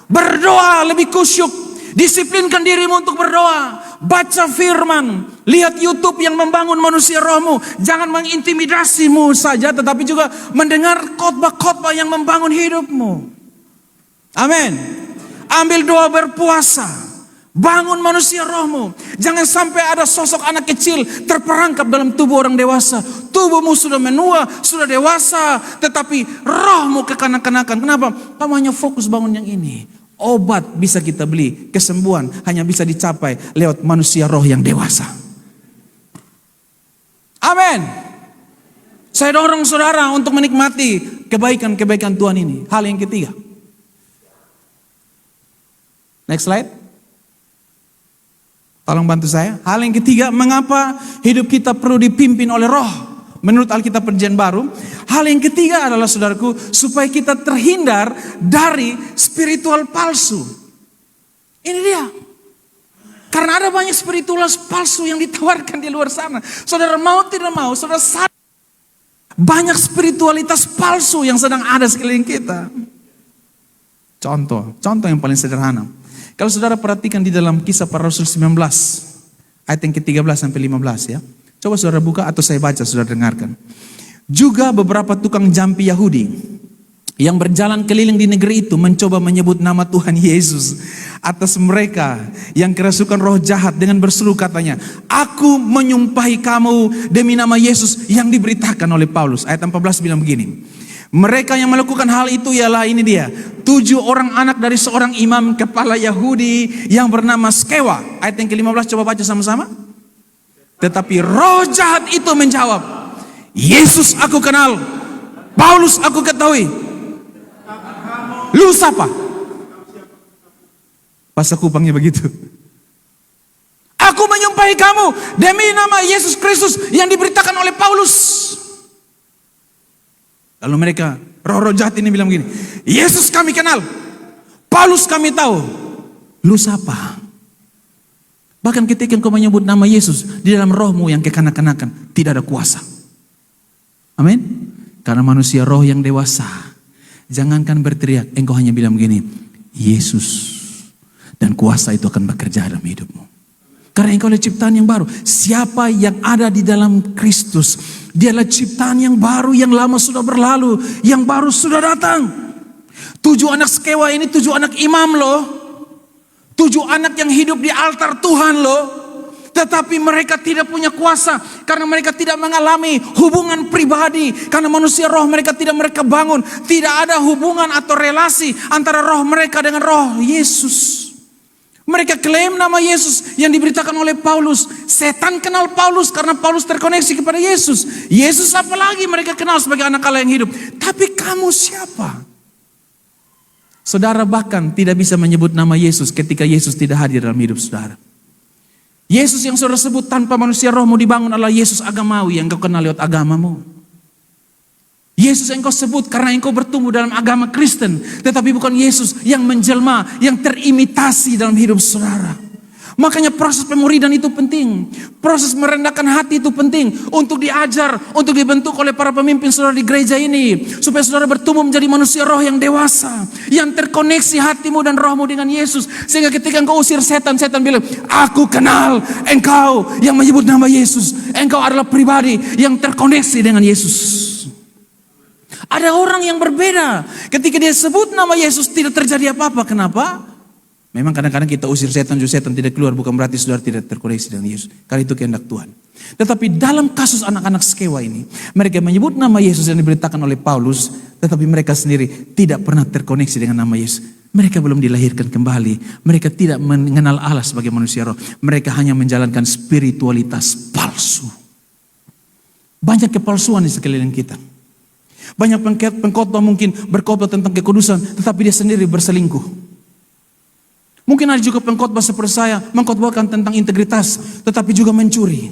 Berdoa lebih kusyuk. Disiplinkan dirimu untuk berdoa. Baca firman. Lihat YouTube yang membangun manusia rohmu. Jangan mengintimidasimu saja, tetapi juga mendengar khotbah-khotbah yang membangun hidupmu. Amin. Ambil doa berpuasa. Bangun manusia rohmu. Jangan sampai ada sosok anak kecil terperangkap dalam tubuh orang dewasa. Tubuhmu sudah menua, sudah dewasa, tetapi rohmu kekanak-kanakan. Kenapa? Kamu hanya fokus bangun yang ini. Obat bisa kita beli, kesembuhan hanya bisa dicapai lewat manusia roh yang dewasa. Amin. Saya dorong saudara untuk menikmati kebaikan-kebaikan Tuhan ini. Hal yang ketiga. Next slide. Tolong bantu saya. Hal yang ketiga, mengapa hidup kita perlu dipimpin oleh roh? Menurut Alkitab Perjanjian Baru, hal yang ketiga adalah saudaraku, supaya kita terhindar dari spiritual palsu. Ini dia. Karena ada banyak spiritual palsu yang ditawarkan di luar sana. Saudara mau tidak mau, saudara sadar banyak spiritualitas palsu yang sedang ada sekeliling kita. Contoh yang paling sederhana. Kalau saudara perhatikan di dalam Kisah Para Rasul 19, ayat yang ke-13 sampai 15 ya. Coba saudara buka atau saya baca, saudara dengarkan. Juga beberapa tukang jampi Yahudi yang berjalan keliling di negeri itu mencoba menyebut nama Tuhan Yesus atas mereka yang kerasukan roh jahat dengan berseru katanya, aku menyumpahi kamu demi nama Yesus yang diberitakan oleh Paulus. Ayat 14 bilang begini. Mereka yang melakukan hal itu ialah ini dia. 7 orang anak dari seorang imam kepala Yahudi yang bernama Skewa. Ayat yang ke-15 coba baca sama-sama. Tetapi roh jahat itu menjawab, Yesus aku kenal, Paulus aku ketahui. Lu siapa? Bahasa Kupangnya begitu. Aku menyumpahi kamu demi nama Yesus Kristus yang diberitakan oleh Paulus. Lalu mereka, roh-roh jahat ini bilang begini, Yesus kami kenal, Paulus kami tahu, lu siapa? Bahkan ketika engkau menyebut nama Yesus, di dalam rohmu yang kekanak-kanakan, tidak ada kuasa. Amin? Karena manusia roh yang dewasa, jangankan berteriak, engkau hanya bilang begini, Yesus, dan kuasa itu akan bekerja dalam hidupmu. Karena engkau adalah ciptaan yang baru. Siapa yang ada di dalam Kristus, dia adalah ciptaan yang baru, yang lama sudah berlalu, yang baru sudah datang. 7 anak Skewa ini 7 anak imam loh. 7 anak yang hidup di altar Tuhan loh. Tetapi mereka tidak punya kuasa. Karena mereka tidak mengalami hubungan pribadi. Karena manusia roh mereka tidak mereka bangun. Tidak ada hubungan atau relasi antara roh mereka dengan roh Yesus. Mereka klaim nama Yesus yang diberitakan oleh Paulus. Setan kenal Paulus karena Paulus terkoneksi kepada Yesus. Yesus apa lagi mereka kenal sebagai anak Allah yang hidup. Tapi kamu siapa? Saudara bahkan tidak bisa menyebut nama Yesus ketika Yesus tidak hadir dalam hidup saudara. Yesus yang saudara sebut tanpa manusia rohmu dibangun adalah Yesus agamawi yang kau kenal lewat agamamu. Yesus yang engkau sebut karena engkau bertumbuh dalam agama Kristen. Tetapi bukan Yesus yang menjelma, yang terimitasi dalam hidup saudara. Makanya proses pemuridan itu penting. Proses merendahkan hati itu penting. Untuk diajar, untuk dibentuk oleh para pemimpin saudara di gereja ini. Supaya saudara bertumbuh menjadi manusia roh yang dewasa. Yang terkoneksi hatimu dan rohmu dengan Yesus. Sehingga ketika engkau usir setan, setan bilang, aku kenal engkau yang menyebut nama Yesus. Engkau adalah pribadi yang terkoneksi dengan Yesus. Ada orang yang berbeda. Ketika dia sebut nama Yesus tidak terjadi apa-apa. Kenapa? Memang kadang-kadang kita usir setan, juga setan tidak keluar. Bukan berarti saudara tidak terkoneksi dengan Yesus. Karena itu kehendak Tuhan. Tetapi dalam kasus anak-anak Skewa ini, mereka menyebut nama Yesus yang diberitakan oleh Paulus. Tetapi mereka sendiri tidak pernah terkoneksi dengan nama Yesus. Mereka belum dilahirkan kembali. Mereka tidak mengenal Allah sebagai manusia roh. Mereka hanya menjalankan spiritualitas palsu. Banyak kepalsuan di sekeliling kita. Banyak pengkhotbah mungkin berkhotbah tentang kekudusan, tetapi dia sendiri berselingkuh. Mungkin ada juga pengkhotbah seperti saya mengkhotbahkan tentang integritas, tetapi juga mencuri.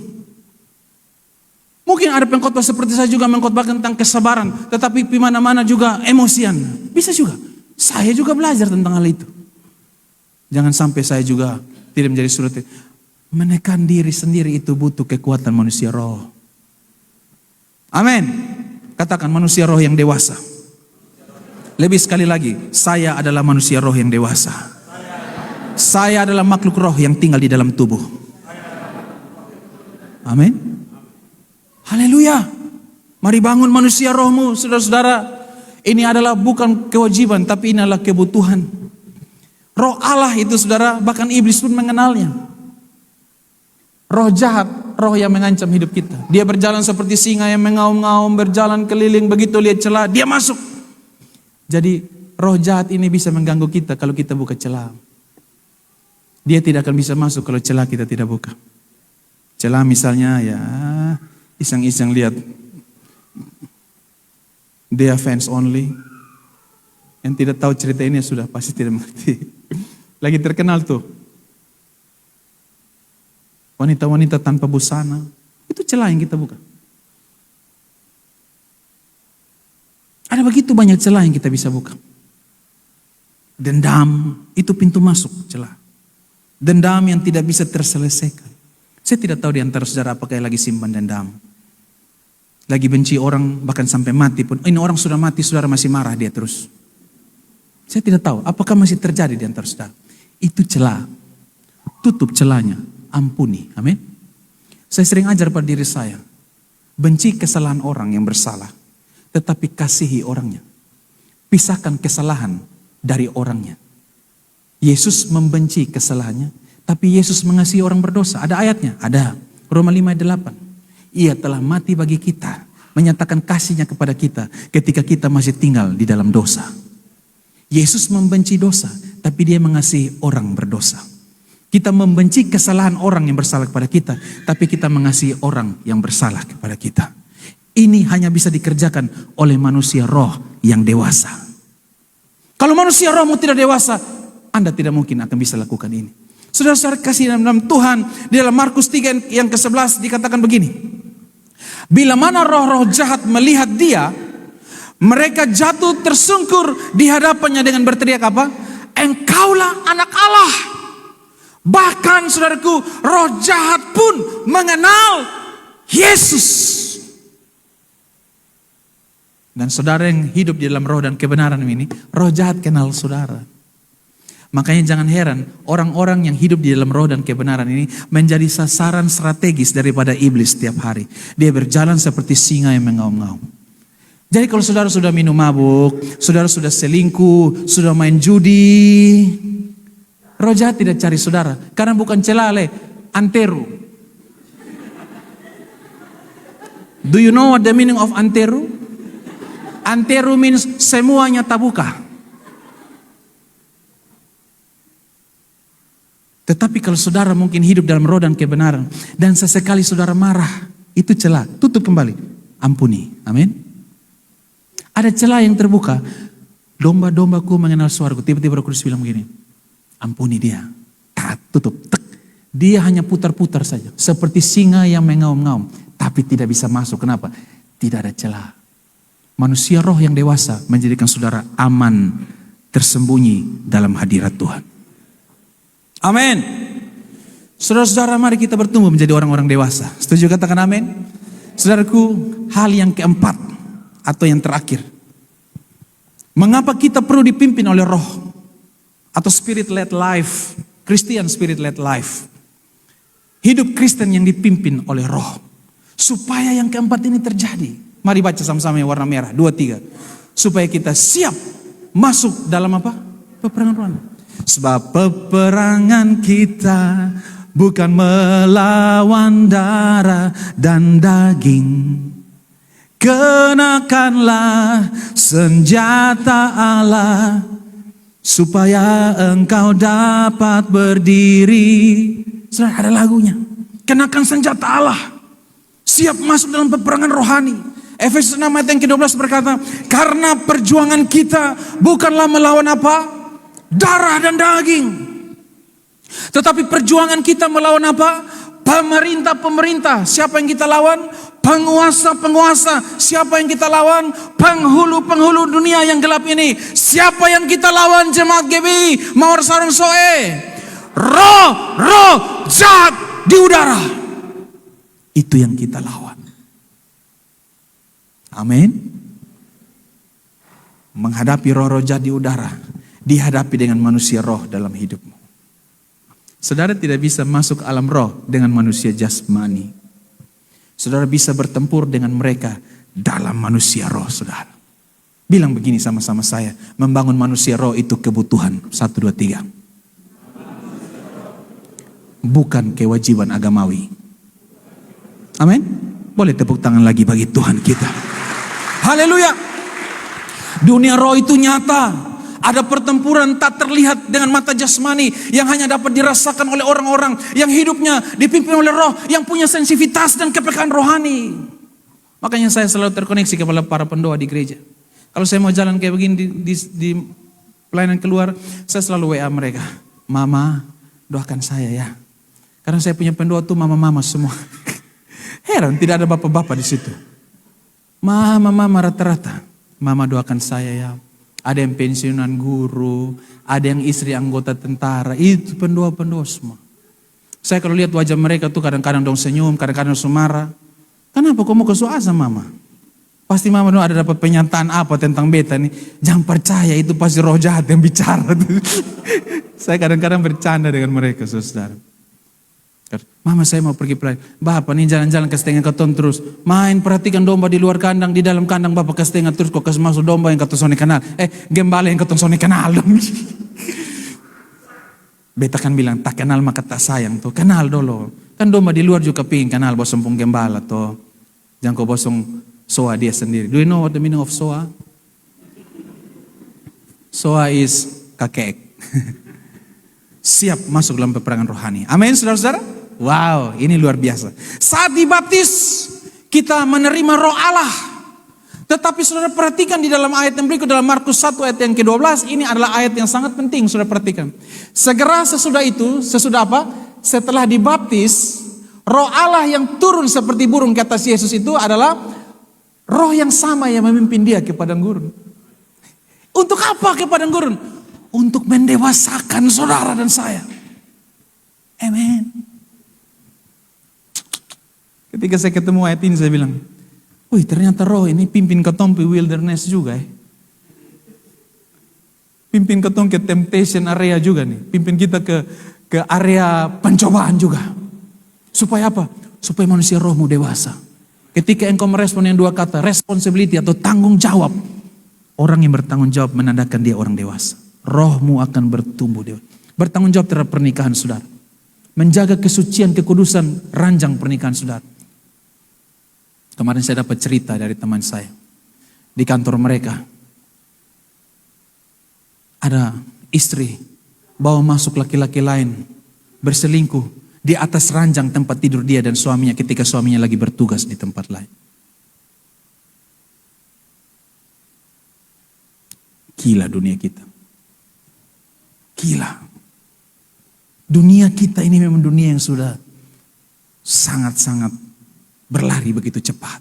Mungkin ada pengkhotbah seperti saya juga mengkhotbahkan tentang kesabaran, tetapi di mana-mana juga emosian. Bisa juga. Saya juga belajar tentang hal itu. Jangan sampai saya juga tidak menjadi surut. Menekan diri sendiri itu butuh kekuatan manusia roh. Amin. Katakan manusia roh yang dewasa. Lebih sekali lagi, saya adalah manusia roh yang dewasa. Saya adalah makhluk roh yang tinggal di dalam tubuh. Amin. Haleluya. Mari bangun manusia rohmu, saudara-saudara. Ini adalah bukan kewajiban, tapi ini adalah kebutuhan. Roh Allah itu saudara, bahkan iblis pun mengenalnya. Roh jahat, roh yang mengancam hidup kita. Dia berjalan seperti singa yang mengaum-ngaum, berjalan keliling, begitu lihat celah, dia masuk. Jadi roh jahat ini bisa mengganggu kita kalau kita buka celah. Dia tidak akan bisa masuk kalau celah kita tidak buka. Celah misalnya ya iseng-iseng lihat dia fans only. Yang tidak tahu cerita ini sudah pasti tidak mengerti. Lagi terkenal tuh. Wanita-wanita tanpa busana. Itu celah yang kita buka. Ada begitu banyak celah yang kita bisa buka. Dendam itu pintu masuk celah. Dendam yang tidak bisa terselesaikan. Saya tidak tahu di antara saudara apakah lagi simpan dendam. Lagi benci orang bahkan sampai mati pun. Ini orang sudah mati, saudara masih marah dia terus. Saya tidak tahu apakah masih terjadi di antara saudara. Itu celah. Tutup celahnya. Ampuni. Amin. Saya sering ajar pada diri saya. Benci kesalahan orang yang bersalah. Tetapi kasihi orangnya. Pisahkan kesalahan dari orangnya. Yesus membenci kesalahannya, tapi Yesus mengasihi orang berdosa. Ada ayatnya? Ada. Roma 5 ayat 8. Ia telah mati bagi kita, menyatakan kasihnya kepada kita ketika kita masih tinggal di dalam dosa. Yesus membenci dosa, tapi dia mengasihi orang berdosa. Kita membenci kesalahan orang yang bersalah kepada kita, tapi kita mengasihi orang yang bersalah kepada kita. Ini hanya bisa dikerjakan oleh manusia roh yang dewasa. Kalau manusia rohmu tidak dewasa, Anda tidak mungkin akan bisa lakukan ini. Saudara-saudara kasih dalam Tuhan, di dalam Markus 3 yang ke-11 dikatakan begini. Bila mana roh-roh jahat melihat dia, mereka jatuh tersungkur di hadapannya dengan berteriak apa? Engkaulah anak Allah. Bahkan saudaraku, roh jahat pun mengenal Yesus. Dan saudara yang hidup di dalam roh dan kebenaran ini, roh jahat kenal saudara. Makanya jangan heran orang-orang yang hidup di dalam roh dan kebenaran ini menjadi sasaran strategis daripada iblis setiap hari. Dia berjalan seperti singa yang mengaum-ngaum. Jadi kalau saudara sudah minum mabuk, saudara sudah selingkuh, sudah main judi, roh jahat tidak cari saudara. Karena bukan celale, anteru. Do you know what the meaning of anteru? Anteru means semuanya tabuka. Tetapi kalau saudara mungkin hidup dalam roh dan kebenaran, dan sesekali saudara marah, itu celah, tutup kembali, ampuni, amin. Ada celah yang terbuka, domba-dombaku mengenal suaraku, tiba-tiba Roh Kudus bilang begini, ampuni dia, tutup, tek. Dia hanya putar-putar saja, seperti singa yang mengaum-ngaum, tapi tidak bisa masuk, kenapa? Tidak ada celah. Manusia roh yang dewasa menjadikan saudara aman, tersembunyi dalam hadirat Tuhan. Amin. Saudara-saudara, mari kita bertumbuh menjadi orang-orang dewasa. Setuju katakan amin? Saudaraku, hal yang keempat atau yang terakhir. Mengapa kita perlu dipimpin oleh roh? Atau spirit led life, Christian spirit led life. Hidup Kristen yang dipimpin oleh roh. Supaya yang keempat ini terjadi. Mari baca sama-sama yang warna merah, 2, 3. Supaya kita siap masuk dalam apa? Peperangan rohani. Sebab peperangan kita bukan melawan darah dan daging. Kenakanlah senjata Allah supaya engkau dapat berdiri. Saudara, ada lagunya. Kenakan senjata Allah. Siap masuk dalam peperangan rohani. Efesus 6 ayat yang ke-12 berkata, karena perjuangan kita bukanlah melawan apa? Darah dan daging. Tetapi perjuangan kita melawan apa? Pemerintah-pemerintah. Siapa yang kita lawan? Penguasa-penguasa. Siapa yang kita lawan? Penghulu-penghulu dunia yang gelap ini. Siapa yang kita lawan? Jemaat GBI Mawar Sarung Soe. Roh jahat di udara. Itu yang kita lawan. Amin. Menghadapi roh-roh jahat di udara, dihadapi dengan manusia roh dalam hidupmu. Saudara tidak bisa masuk alam roh dengan manusia jasmani. Saudara bisa bertempur dengan mereka dalam manusia roh, saudara. Bilang begini sama-sama saya, membangun manusia roh itu kebutuhan. 1, 2, 3. Bukan kewajiban agamawi. Amin. Boleh tepuk tangan lagi bagi Tuhan kita. Haleluya. Dunia roh itu nyata. Ada pertempuran tak terlihat dengan mata jasmani yang hanya dapat dirasakan oleh orang-orang yang hidupnya dipimpin oleh roh, yang punya sensitivitas dan kepekaan rohani. Makanya saya selalu terkoneksi kepada para pendoa di gereja. Kalau saya mau jalan kayak begini di pelayanan keluar, saya selalu WA mereka. Mama, doakan saya ya. Karena saya punya pendoa tuh mama-mama semua. Heran tidak ada bapak-bapak di situ. Mama rata-rata. Mama doakan saya ya. Ada yang pensiunan guru, ada yang istri anggota tentara. Itu pendoa-pendoa semua. Saya kalau lihat wajah mereka tuh kadang-kadang dong senyum, kadang-kadang marah. Kenapa kau mau ke suasa mama? Pasti mama dong ada dapat penyataan apa tentang beta nih. Jangan percaya, itu pasti roh jahat yang bicara. Saya kadang-kadang bercanda dengan mereka, saudara. Mama saya mau pergi pelayanan. Bapak nih jalan-jalan ke setengah keton terus. Main perhatikan domba di luar kandang. Di dalam kandang bapak ke setengah terus. Kok kasih masuk domba yang keton sone kenal. Gembala yang keton sone kenal dong. Beta kan bilang tak kenal maka tak sayang tuh. Kenal dulu. Kan domba di luar juga pingin kenal bosong pung gembala tuh. Jangan kau bosong soa dia sendiri. Do you know what the meaning of soa? Soa is kakek. Siap masuk dalam peperangan rohani. Amin saudara-saudara. Wow, ini luar biasa. Saat dibaptis, kita menerima roh Allah. Tetapi saudara perhatikan di dalam ayat yang berikut, dalam Markus 1 ayat yang ke-12, ini adalah ayat yang sangat penting, saudara perhatikan. Segera sesudah itu, sesudah apa? Setelah dibaptis, roh Allah yang turun seperti burung ke atas Yesus itu adalah roh yang sama yang memimpin dia ke padang gurun. Untuk apa ke padang gurun? Untuk mendewasakan saudara dan saya. Amin. Ketika saya ketemu ayat ini saya bilang, wih ternyata roh ini pimpin ketong ke wilderness juga Pimpin ketong ke temptation area juga nih. Pimpin kita ke area pencobaan juga. Supaya apa? Supaya manusia rohmu dewasa. Ketika engkau merespon yang 2 kata, responsibility atau tanggung jawab. Orang yang bertanggung jawab menandakan dia orang dewasa. Rohmu akan bertumbuh dewasa. Bertanggung jawab terhadap pernikahan saudara. Menjaga kesucian, kekudusan ranjang pernikahan saudara. Kemarin saya dapat cerita dari teman saya. Di kantor mereka. Ada istri bawa masuk laki-laki lain. Berselingkuh di atas ranjang tempat tidur dia dan suaminya ketika suaminya lagi bertugas di tempat lain. Gila dunia kita. Gila. Dunia kita ini memang dunia yang sudah sangat-sangat berlari begitu cepat.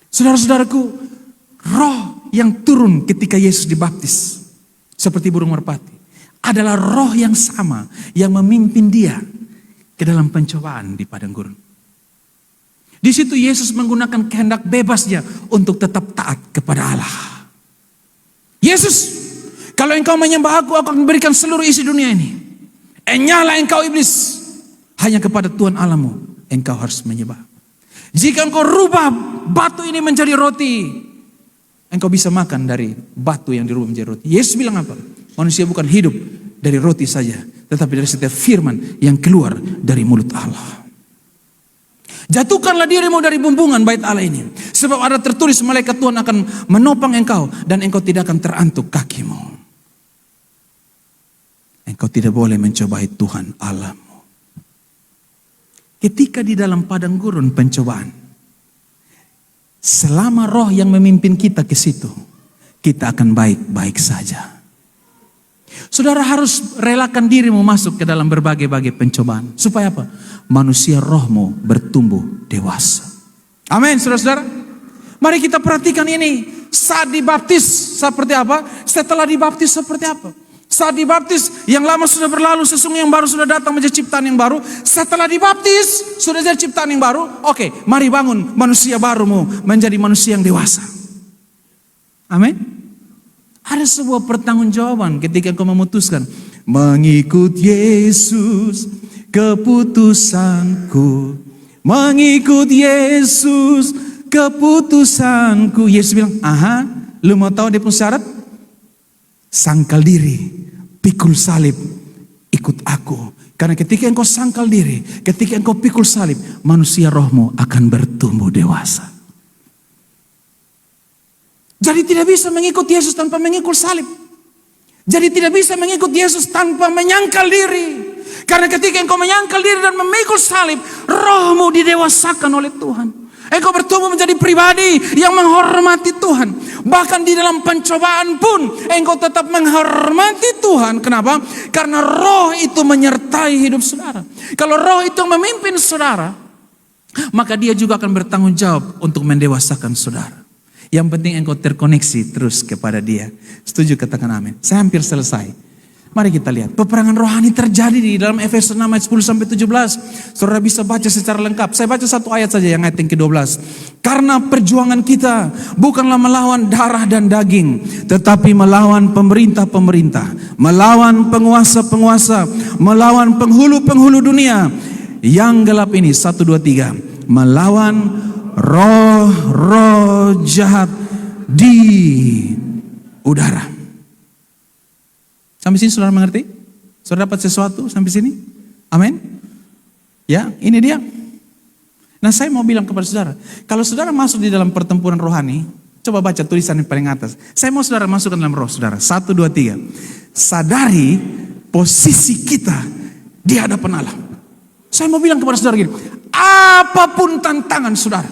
Saudara-saudaraku, Roh yang turun ketika Yesus dibaptis seperti burung merpati adalah roh yang sama yang memimpin dia ke dalam pencobaan di padang gurun. Di situ Yesus menggunakan kehendak bebasnya untuk tetap taat kepada Allah. Yesus, kalau engkau menyembah aku akan memberikan seluruh isi dunia ini. Enyalah engkau iblis, hanya kepada Tuhan Allahmu engkau harus menyembah. Jika engkau rubah batu ini menjadi roti, engkau bisa makan dari batu yang dirubah menjadi roti. Yesus bilang apa? Manusia bukan hidup dari roti saja, tetapi dari setiap firman yang keluar dari mulut Allah. Jatuhkanlah dirimu dari bumbungan bait Allah ini, sebab ada tertulis malaikat Tuhan akan menopang engkau dan engkau tidak akan terantuk kakimu. Engkau tidak boleh mencobai Tuhan Allahmu. Ketika di dalam padang gurun pencobaan, selama roh yang memimpin kita ke situ, kita akan baik-baik saja. Saudara harus relakan dirimu masuk ke dalam berbagai-bagai pencobaan. Supaya apa? Manusia rohmu bertumbuh dewasa. Amin, saudara-saudara. Mari kita perhatikan ini. Saat dibaptis seperti apa? Setelah dibaptis seperti apa? Saat dibaptis, yang lama sudah berlalu, sesungguhnya yang baru sudah datang menjadi ciptaan yang baru. Setelah dibaptis, sudah jadi ciptaan yang baru. Oke, mari bangun manusia barumu menjadi manusia yang dewasa. Amin. Ada sebuah pertanggungjawaban ketika engkau memutuskan mengikut Yesus, keputusanku. Mengikut Yesus, keputusanku. Yesus bilang, aha, lu mau tahu dia punya syarat? Sangkal diri, pikul salib, ikut aku. Karena ketika engkau sangkal diri, ketika engkau pikul salib, manusia rohmu akan bertumbuh dewasa. Jadi tidak bisa mengikut Yesus tanpa mengikul salib. Jadi tidak bisa mengikut Yesus tanpa menyangkal diri. Karena ketika engkau menyangkal diri dan memikul salib, rohmu didewasakan oleh Tuhan. Engkau bertumbuh menjadi pribadi yang menghormati Tuhan. Bahkan di dalam pencobaan pun engkau tetap menghormati Tuhan. Kenapa? Karena roh itu menyertai hidup saudara. Kalau roh itu memimpin saudara, maka dia juga akan bertanggung jawab untuk mendewasakan saudara. Yang penting engkau terkoneksi terus kepada dia. Setuju, katakan amin. Saya hampir selesai. Mari kita lihat. Peperangan rohani terjadi di dalam Efesus 6 ayat 10-17. Saudara bisa baca secara lengkap. Saya baca satu ayat saja yang ayat yang ke-12. Karena perjuangan kita bukanlah melawan darah dan daging, tetapi melawan pemerintah-pemerintah, melawan penguasa-penguasa, melawan penghulu-penghulu dunia yang gelap ini. 1, 2, 3. Melawan roh-roh jahat di udara. Sampai sini saudara mengerti? Saudara dapat sesuatu sampai sini? Amin? Ya, ini dia. Nah, saya mau bilang kepada saudara, kalau saudara masuk di dalam pertempuran rohani, coba baca tulisan yang paling atas. Saya mau saudara masuk ke dalam roh saudara. 1, 2, 3. Sadari posisi kita di hadapan Allah. Saya mau bilang kepada saudara gini, apapun tantangan saudara.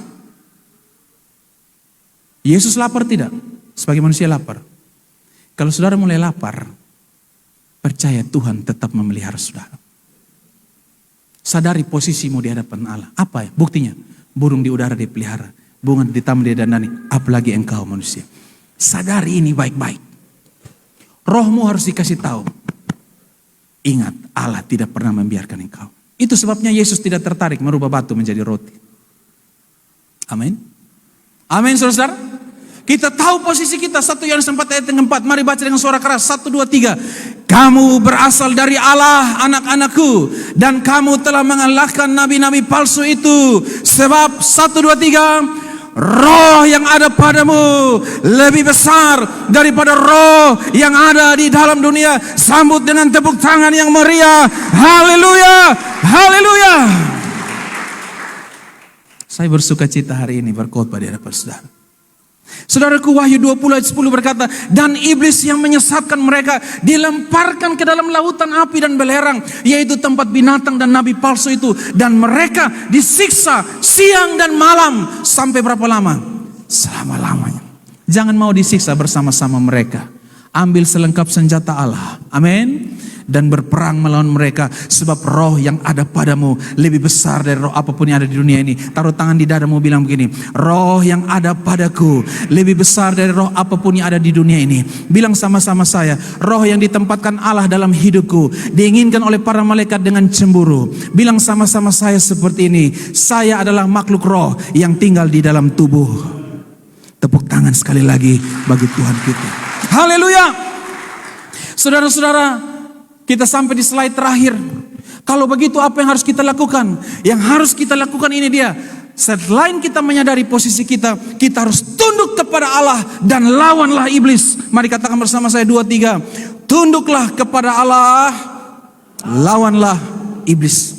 Yesus lapar tidak? Sebagai manusia lapar. Kalau saudara mulai lapar, percaya Tuhan tetap memelihara saudara. Sadari posisimu di hadapan Allah. Apa ya? Buktinya, burung di udara dipelihara, bunga di taman dia dandani, apalagi engkau manusia. Sadari ini baik-baik. Rohmu harus dikasih tahu. Ingat, Allah tidak pernah membiarkan engkau. Itu sebabnya Yesus tidak tertarik merubah batu menjadi roti. Amin. Amin, saudara-saudara. Kita tahu posisi kita. 1 Yohanes 4 ayat 4. Mari baca dengan suara keras. 1, 2, 3. Kamu berasal dari Allah, anak-anakku, dan kamu telah mengalahkan nabi-nabi palsu itu. Sebab 1, 2, 3. Roh yang ada padamu lebih besar daripada roh yang ada di dalam dunia. Sambut dengan tepuk tangan yang meriah. Haleluya, haleluya. Saya bersuka cita hari ini berkhotbah di hadapan saudara. Saudaraku, Wahyu 20 ayat 10 berkata, dan iblis yang menyesatkan mereka dilemparkan ke dalam lautan api dan belerang, yaitu tempat binatang dan nabi palsu itu, dan mereka disiksa siang dan malam. Sampai berapa lama? Selama-lamanya. Jangan mau disiksa bersama-sama mereka. Ambil selengkap senjata Allah. Amin. dan berperang melawan mereka. Sebab roh yang ada padamu lebih besar dari roh apapun yang ada di dunia ini. Taruh tangan di dadamu, bilang begini, roh yang ada padaku lebih besar dari roh apapun yang ada di dunia ini. Bilang sama-sama saya, roh yang ditempatkan Allah dalam hidupku diinginkan oleh para malaikat dengan cemburu. Bilang sama-sama saya seperti ini, saya adalah makhluk roh yang tinggal di dalam tubuh. Tepuk tangan sekali lagi bagi Tuhan kita. Haleluya. Saudara-saudara, kita sampai di slide terakhir. Kalau begitu apa yang harus kita lakukan? Yang harus kita lakukan ini dia. Selain kita menyadari posisi kita, kita harus tunduk kepada Allah dan lawanlah iblis. Mari katakan bersama saya 2, 3. Tunduklah kepada Allah, lawanlah iblis.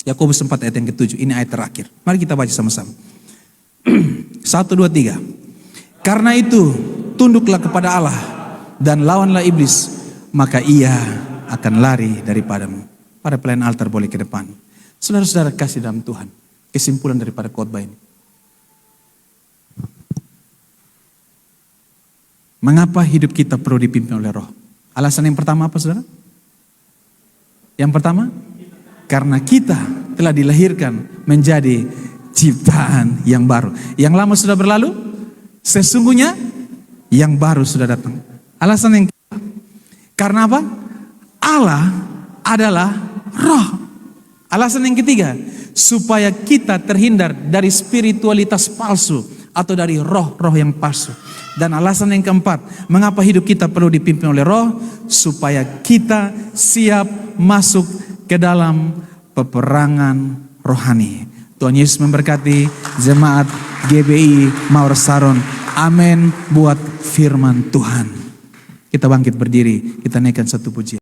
Yakobus 4 ayat yang ke-7. Ini ayat terakhir. Mari kita baca sama-sama. 1, 2, 3. Karena itu tunduklah kepada Allah dan lawanlah iblis, maka ia akan lari daripadamu. Para pelayan altar boleh ke depan. Saudara-saudara kasih dalam Tuhan, kesimpulan daripada khotbah ini. Mengapa hidup kita perlu dipimpin oleh roh? Alasan yang pertama apa, saudara? Yang pertama, karena kita telah dilahirkan menjadi ciptaan yang baru. Yang lama sudah berlalu, sesungguhnya yang baru sudah datang. Alasan yang kedua, karena apa? Allah adalah roh. Alasan yang ketiga, supaya kita terhindar dari spiritualitas palsu atau dari roh-roh yang palsu. Dan alasan yang keempat, mengapa hidup kita perlu dipimpin oleh roh? Supaya kita siap masuk ke dalam peperangan rohani. Tuhan Yesus memberkati jemaat GBI Mawar Saron. Amin buat firman Tuhan. Kita bangkit berdiri, kita naikkan satu pujian.